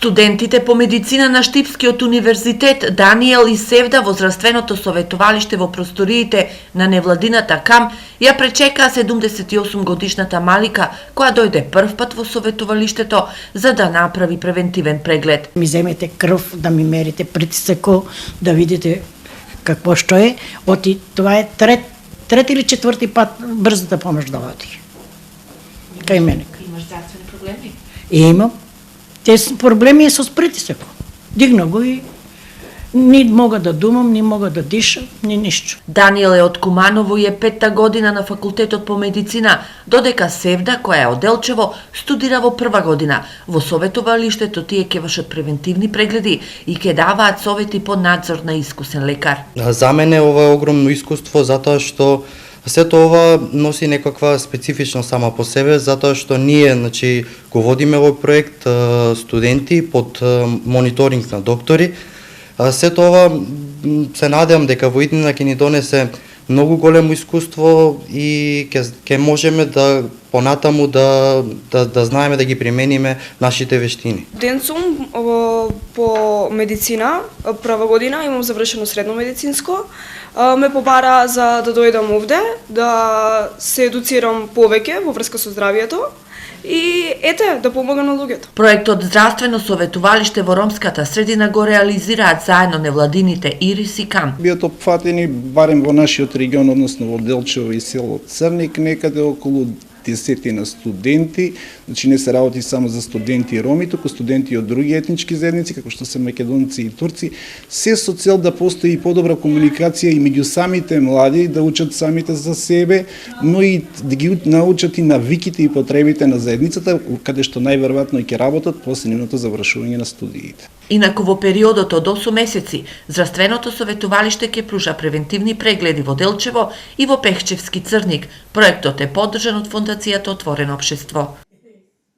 Студентите по медицина на Штипскиот универзитет Даниел и Севда во здравственото советувалиште во просториите на невладината КАМ ја пречекаа 78 годишната Малика, која дојде прв пат во советувалиштето за да направи превентивен преглед. Ми земете крв, да ми мерите притисоко, да видите какво што е. Оти тоа е трети или четврти пат брзата помош да оди. Кај мене. Имаш здравствени проблеми? Имам. Те проблеми е со притисок. Дигна го и ни мога да думам, ни мога да дишам, ни ништо. Даниел е од Куманово и е 5-та година на факултетот по медицина, додека Севда, која е од Делчево, студира во 1-ва година. Во советувалиштето тие ќе вршат превентивни прегледи и ќе даваат совети под надзор на искусен лекар. За мене ова е огромно искуство затоа што сето ова носи некаква специфичност сама по себе, затоа што ние, го водиме овој проект студенти под мониторинг на доктори. Сето ова се надевам дека во иднина ќе ни донесе многу големо искуство и ќе можеме да понатаму да знаеме да ги примениме нашите вештини. Студент сум по медицина, 1-ва година, имам завршено средно медицинско. Ме побара за да дојдам овде, да се едуцирам повеќе во врска со здравието и да помогам на луѓето. Проектот Здравствено советувалиште во ромската средина го реализираат заедно невладините Ирис и КАМ. Биат опфатени барем во нашиот регион, односно во Делчево и село Црник, некаде околу 10 студенти, не се работи само за студенти роми, туку студенти од други етнички заедници, како што се македонци и турци, се со цел да постои подобра комуникација и меѓу самите млади, да учат самите за себе, но и да ги научат и навиките и потребите на заедницата, каде што најверојатно ќе работат после нивното завршување на студиите. Инаку во периодот од 8 месеци, здравственото советувалиште ќе пружа превентивни прегледи во Делчево и во Пехчевски Црник. Проектот е поддржан од Фондацијата Отворено општество.